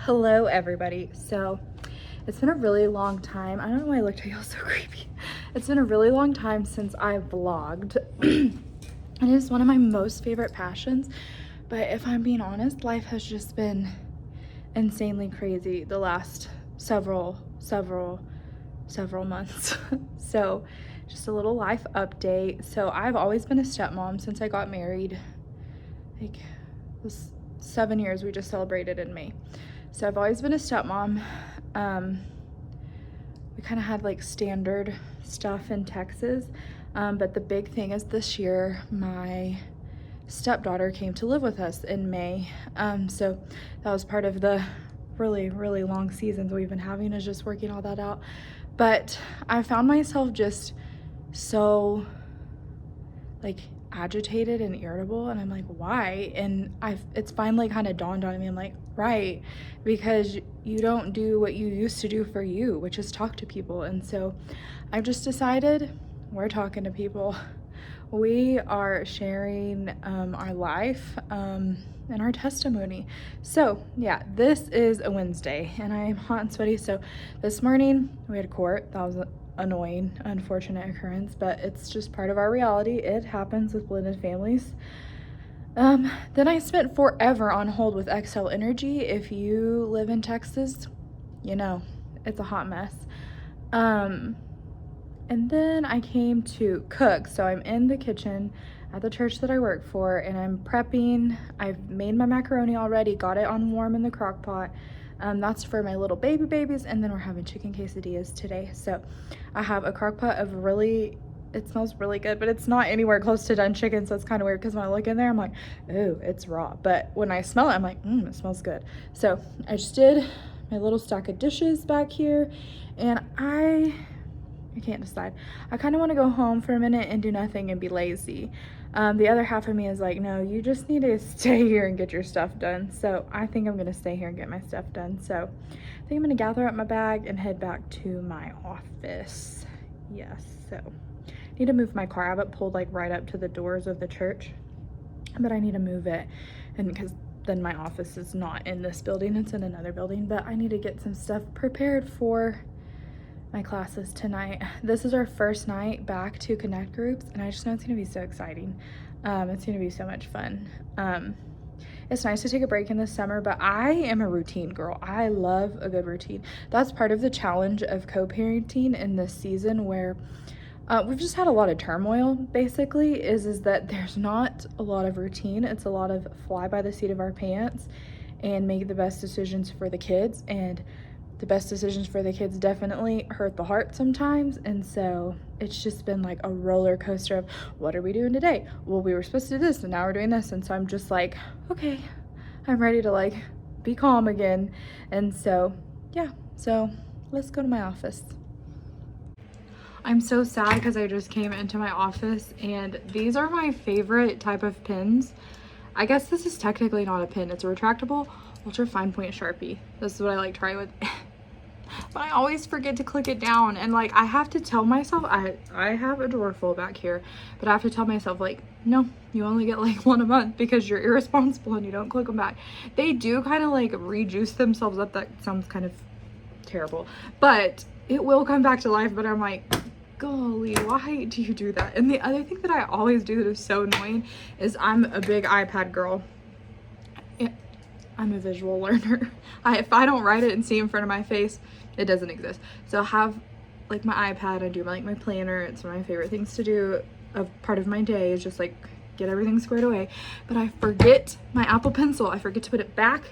Hello everybody. So it's been a really long time. I don't know why I looked at y'all so creepy. It's been a really long time since I vlogged. It is one of my most favorite passions, but if I'm being honest, life has just been insanely crazy the last several months. So just a little life update. So I've always been a stepmom since I got married. Like this 7 years we just celebrated in May. So I've always been a stepmom. We kind of had like standard stuff in Texas, but the big thing is this year my stepdaughter came to live with us in May. So that was part of the really long seasons we've been having, is just working all that out. But I found myself just so like agitated and irritable, and I'm like, why? And it's finally kind of dawned on me. I'm like, right, because you don't do what you used to do for you, which is talk to people. And so I've just decided we're talking to people. We are sharing our life and our testimony. So yeah, this is a Wednesday and I'm hot and sweaty. So this morning we had court. That was annoying, unfortunate occurrence, but it's just part of our reality. It happens with blended families. Then I spent forever on hold with XL Energy. If you live in Texas, you know, it's a hot mess. And then I came to cook. So I'm in the kitchen at the church that I work for and I'm prepping. I've made my macaroni already, got it on warm in the crock pot. That's for my little babies, and then we're having chicken quesadillas today. So I have a crock pot of it smells really good, but it's not anywhere close to done chicken, so it's kind of weird because when I look in there, I'm like, oh, it's raw. But when I smell it, I'm like, it smells good. So I just did my little stack of dishes back here, and I can't decide. I kind of want to go home for a minute and do nothing and be lazy. The other half of me is like, no, you just need to stay here and get your stuff done. So I think I'm going to stay here and get my stuff done. So I think I'm going to gather up my bag and head back to my office. Yes, so I need to move my car. I have it pulled like right up to the doors of the church, but I need to move it, and because then my office is not in this building, it's in another building. But I need to get some stuff prepared for my classes tonight. This is our first night back to Connect groups, and I just know it's gonna be so exciting. It's gonna be so much fun. It's nice to take a break in the summer, but I am a routine girl. I love a good routine. That's part of the challenge of co-parenting in this season, where we've just had a lot of turmoil, basically, is that there's not a lot of routine. It's a lot of fly by the seat of our pants and make the best decisions for the kids, and the best decisions for the kids definitely hurt the heart sometimes. And so it's just been like a roller coaster of, what are we doing today? Well, we were supposed to do this and now we're doing this. And so I'm just like, okay, I'm ready to like be calm again. And so yeah, so let's go to my office. I'm so sad because I just came into my office and these are my favorite type of pins. I guess this is technically not a pin, it's a retractable ultra fine point Sharpie. This is what I like trying with. But I always forget to click it down, and like I have to tell myself, I have a drawer full back here, but I have to tell myself like, no, you only get like one a month because you're irresponsible and you don't click them back. They do kind of like rejuice themselves up. That sounds kind of terrible, but it will come back to life. But I'm like, golly, why do you do that? And the other thing that I always do that is so annoying is I'm a big iPad girl. I'm a visual learner. If I don't write it and see in front of my face, it doesn't exist. So I have like my iPad, I do my planner. It's one of my favorite things to do. A part of my day is just like get everything squared away. But I forget my Apple Pencil. I forget to put it back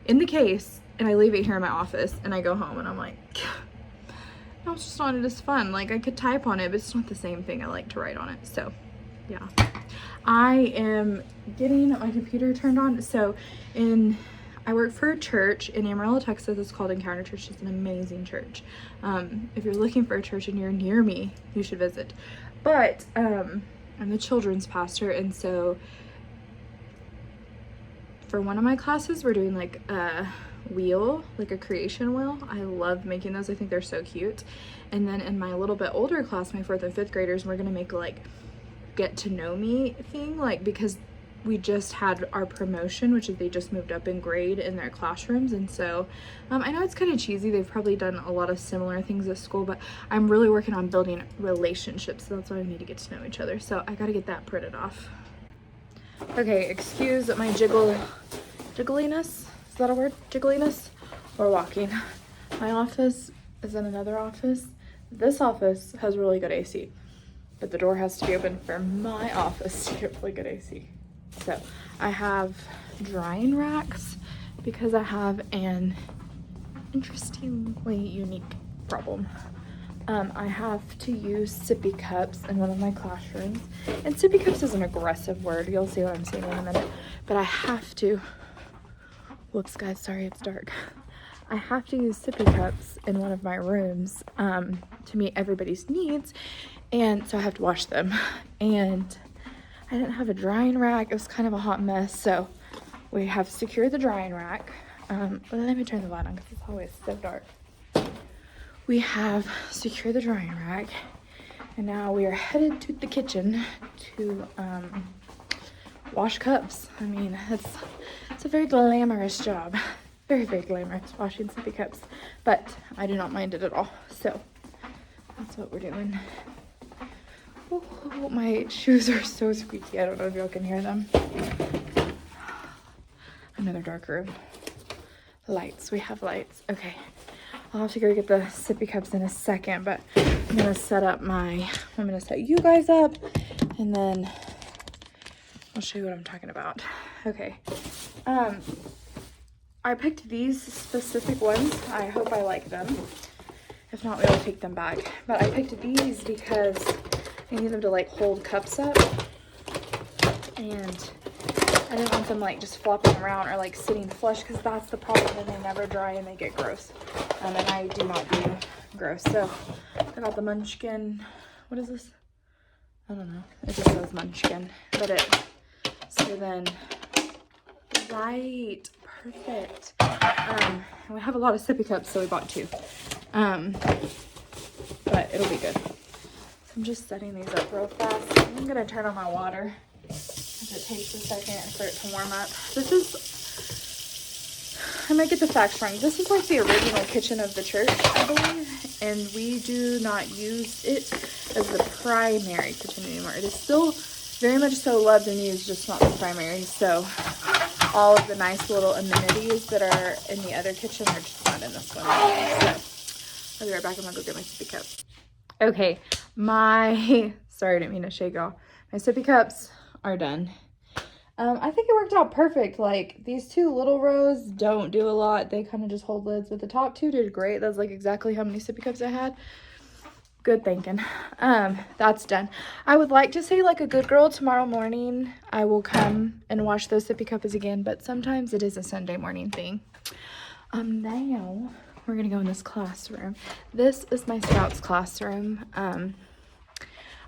in the case, and I leave it here in my office, and I go home and I'm like, no, it's just not as fun. Like I could type on it, but it's not the same thing. I like to write on it. So yeah. I am getting my computer turned on. So I work for a church in Amarillo, Texas. It's called Encounter Church. It's an amazing church. If you're looking for a church and you're near me, you should visit. But I'm the children's pastor, and so for one of my classes, we're doing like a wheel, like a creation wheel. I love making those. I think they're so cute. And then in my little bit older class, my 4th and 5th graders, we're gonna make like get to know me thing, like because we just had our promotion, which is they just moved up in grade in their classrooms. And so I know it's kind of cheesy. They've probably done a lot of similar things at school, but I'm really working on building relationships. So that's why we need to get to know each other. So I got to get that printed off. Okay, excuse my jiggliness. Is that a word? Jiggliness? We're walking. My office is in another office. This office has really good AC, but the door has to be open for my office to get really good AC. So I have drying racks because I have an interestingly unique problem. I have to use sippy cups in one of my classrooms, and sippy cups is an aggressive word. You'll see what I'm saying in a minute, but I have to, whoops guys, sorry it's dark. I have to use sippy cups in one of my rooms to meet everybody's needs, and so I have to wash them. And I didn't have a drying rack. It was kind of a hot mess, so we have secured the drying rack. Let me turn the light on because it's always so dark. We have secured the drying rack, and now we are headed to the kitchen to wash cups. I mean, it's a very glamorous job. Very, very glamorous, washing sippy cups, but I do not mind it at all. So that's what we're doing. Oh, my shoes are so squeaky. I don't know if y'all can hear them. Another dark room. Lights. We have lights. Okay. I'll have to go get the sippy cups in a second, but I'm gonna set you guys up, and then I'll show you what I'm talking about. Okay. I picked these specific ones. I hope I like them. If not, we'll take them back. But I picked these because I need them to like hold cups up, and I didn't want them like just flopping around or like sitting flush, because that's the problem, and they never dry and they get gross. And I do not do gross. So I got the Munchkin. What is this? I don't know. It just says Munchkin. But so then, right, perfect. We have a lot of sippy cups, so we bought 2. But it'll be good. So I'm just setting these up real fast. I'm gonna turn on my water, because it takes a second for it to warm up. This is, I might get the facts wrong. This is like the original kitchen of the church, I believe, and we do not use it as the primary kitchen anymore. It is still very much so loved and used, just not the primary. So all of the nice little amenities that are in the other kitchen are just not in this one. So I'll be right back. I'm gonna go get my sippy cup. Okay, sorry, I didn't mean to shake y'all. My sippy cups are done. I think it worked out perfect. Like, these 2 little rows don't do a lot. They kind of just hold lids, but the top 2 did great. That's like exactly how many sippy cups I had. Good thinking. That's done. I would like to say, like a good girl, tomorrow morning I will come and wash those sippy cups again, but sometimes it is a Sunday morning thing. Now we're gonna go in this classroom. This is my Scouts classroom. I'm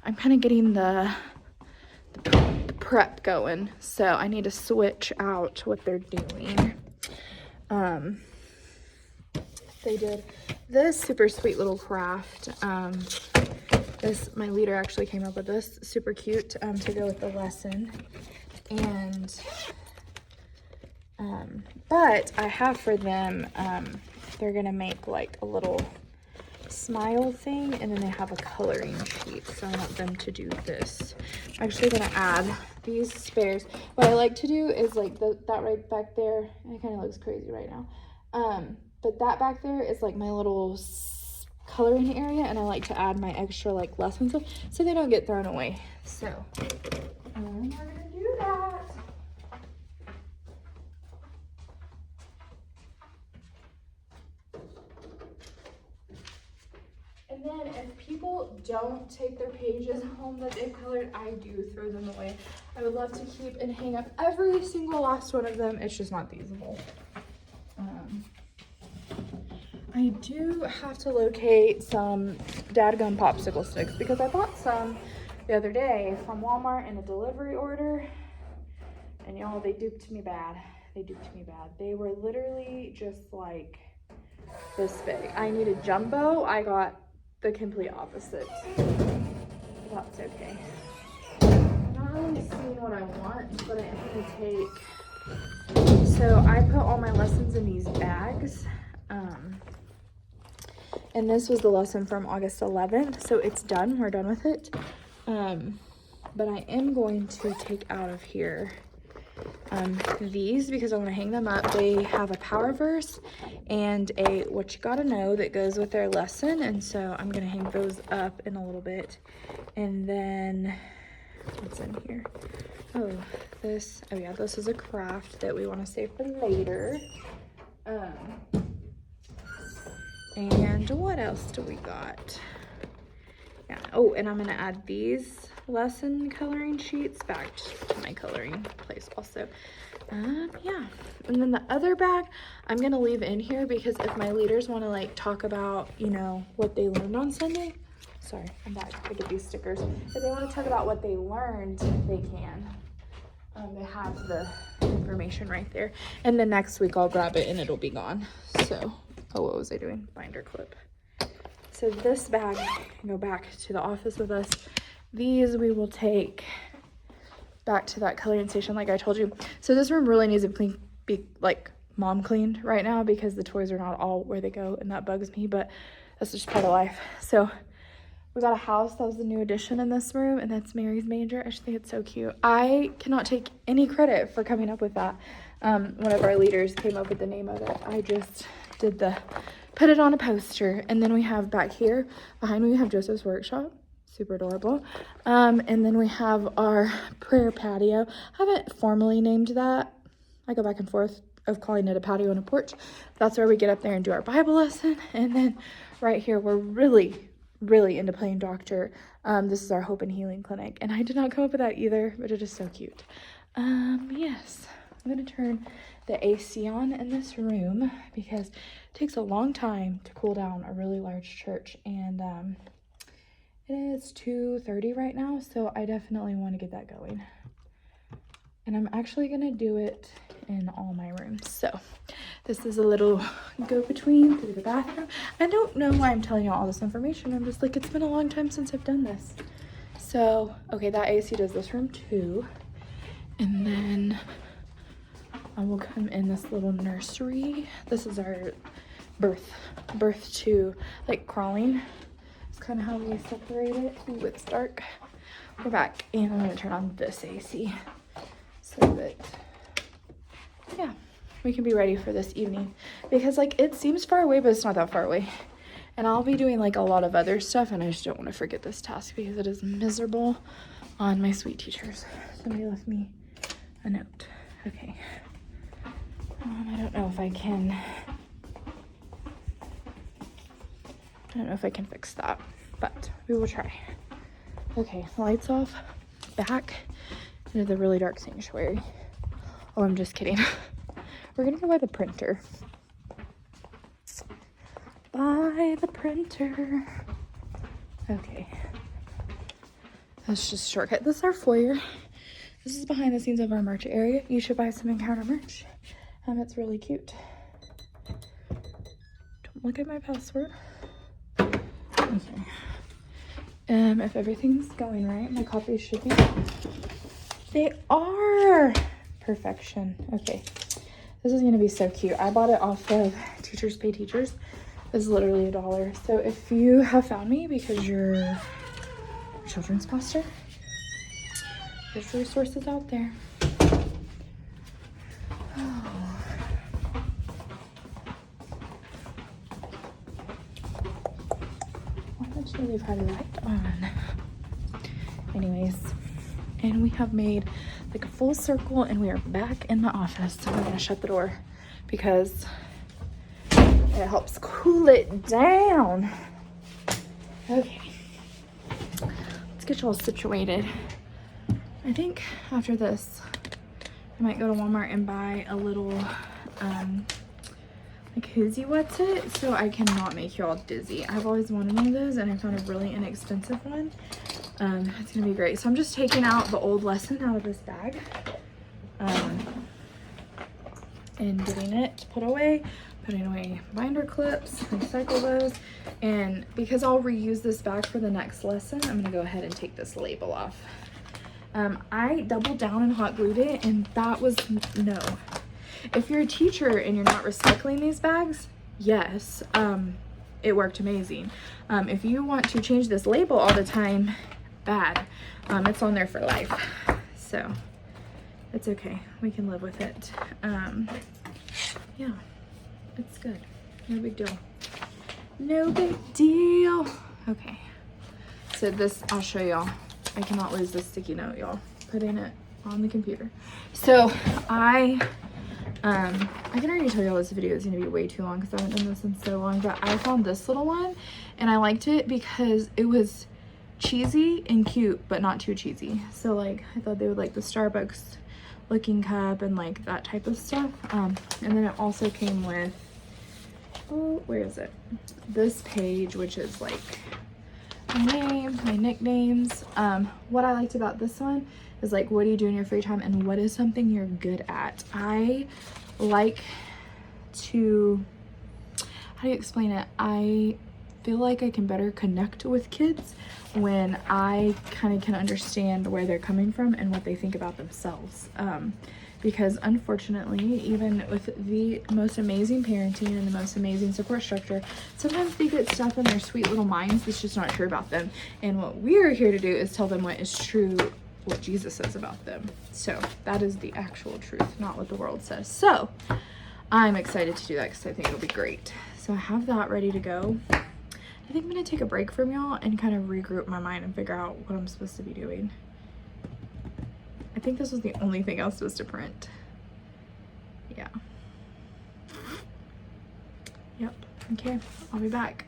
kind of getting the prep going, so I need to switch out what they're doing. They did this super sweet little craft. My leader actually came up with this, super cute, to go with the lesson. And but I have for them, they're gonna make like a little smile thing, and then they have a coloring sheet, so I want them to do this. I'm actually gonna add these spares. What I like to do is like that right back there, it kind of looks crazy right now, but that back there is like my little coloring area, and I like to add my extra like lesson stuff so they don't get thrown away. So we're gonna do that. And then if people don't take their pages home that they've colored, I do throw them away. I would love to keep and hang up every single last one of them. It's just not feasible. I do have to locate some dadgum popsicle sticks, because I bought some the other day from Walmart in a delivery order. And y'all, they duped me bad. They were literally just like this big. I needed jumbo. I got the complete opposite. That's okay. really seeing what I want, but I am gonna take, so I put all my lessons in these bags. And this was the lesson from August 11th, so it's done, we're done with it. But I am going to take out of here these because I want to hang them up. They have a power verse and a what you gotta know that goes with their lesson, and so I'm gonna hang those up in a little bit. And then what's in here? Oh yeah, this is a craft that we want to save for later. And what else do we got? Yeah, oh, and I'm gonna add these lesson coloring sheets back to my coloring place also. Yeah, and then the other bag I'm gonna leave in here because if my leaders want to like talk about, you know, what they learned on Sunday, sorry, I'm back to get these stickers. If they want to talk about what they learned, they can. They have the information right there, and then next week I'll grab it and it'll be gone. So, oh, what was I doing? Binder clip. So this bag can go back to the office with us. These we will take back to that coloring station like I told you. So this room really needs to be like mom cleaned right now because the toys are not all where they go, and that bugs me, but that's just part of life. So we got a house. That was the new addition in this room, and that's Mary's manger. I just think it's so cute. I cannot take any credit for coming up with that. One of our leaders came up with the name of it. I just did put it on a poster. And then we have back here behind me, we have Joseph's workshop. Super adorable. And then we have our prayer patio. I haven't formally named that. I go back and forth of calling it a patio and a porch. That's where we get up there and do our Bible lesson. And then right here, we're really into playing doctor. This is our Hope and Healing Clinic. And I did not come up with that either, but it is so cute. Yes, I'm gonna turn the AC on in this room because it takes a long time to cool down a really large church. And it is 2:30 right now, so I definitely want to get that going. And I'm actually gonna do it in all my rooms. So this is a little go-between through the bathroom. I don't know why I'm telling you all this information. I'm just like, it's been a long time since I've done this. So, okay, that AC does this room too. And then I will come in this little nursery. This is our birth to like crawling. It's kind of how we separate it. Ooh, it's dark. We're back, and I'm gonna turn on this AC so that, yeah, we can be ready for this evening because like it seems far away, but it's not that far away. And I'll be doing like a lot of other stuff, and I just don't want to forget this task because it is miserable on my sweet teachers. Somebody left me a note. Okay. I don't know if I can fix that, but we will try. Okay, lights off, back into the really dark sanctuary. Oh, I'm just kidding. We're gonna go by the printer. By the printer. Okay. That's just a shortcut. This is our foyer. This is behind the scenes of our merch area. You should buy some Encounter merch. It's really cute. Don't look at my password. Okay. If everything's going right, my copies should be. They are perfection. Okay. This is gonna be so cute. I bought it off of Teachers Pay Teachers. This is literally $1. So if you have found me because you're a children's pastor, there's resources out there. We've had a light on. Anyways, and we have made like a full circle and we are back in the office. So we're gonna shut the door because it helps cool it down. Okay, let's get you all situated. I think after this, I might go to Walmart and buy a little like Who's What's It, so I cannot make you all dizzy. I've always wanted one of those, and I found a really inexpensive one. It's gonna be great. So I'm just taking out the old lesson out of this bag and getting it put away, putting away binder clips, recycle those, and because I'll reuse this bag for the next lesson, I'm gonna go ahead and take this label off I doubled down and hot glued it, and that was no. If you're a teacher and you're not recycling these bags, yes, it worked amazing. If you want to change this label all the time, bad. It's on there for life, so it's okay. We can live with it. Yeah, it's good. No big deal. No big deal. Okay, so this, I'll show y'all. I cannot lose this sticky note, y'all. Putting it on the computer. So I can already tell y'all this video is gonna be way too long because I haven't done this in so long, but I found this little one and I liked it because it was cheesy and cute, but not too cheesy. So like, I thought they would like the Starbucks looking cup and like that type of stuff. And then it also came with, oh, where is it? This page, which is like my name, my nicknames. What I liked about this one is like, what do you do in your free time and what is something you're good at? I like to, how do you explain it? I feel like I can better connect with kids when I kind of can understand where they're coming from and what they think about themselves. Because unfortunately, even with the most amazing parenting and the most amazing support structure, sometimes they get stuff in their sweet little minds that's just not true about them. And what we're here to do is tell them what is true, what Jesus says about them. So that is the actual truth, not what the world says. So I'm excited to do that because I think it'll be great. So I have that ready to go. I think I'm gonna take a break from y'all and kind of regroup my mind and figure out what I'm supposed to be doing. I think this was the only thing I was supposed to print. Yeah. Yep. Okay, I'll be back.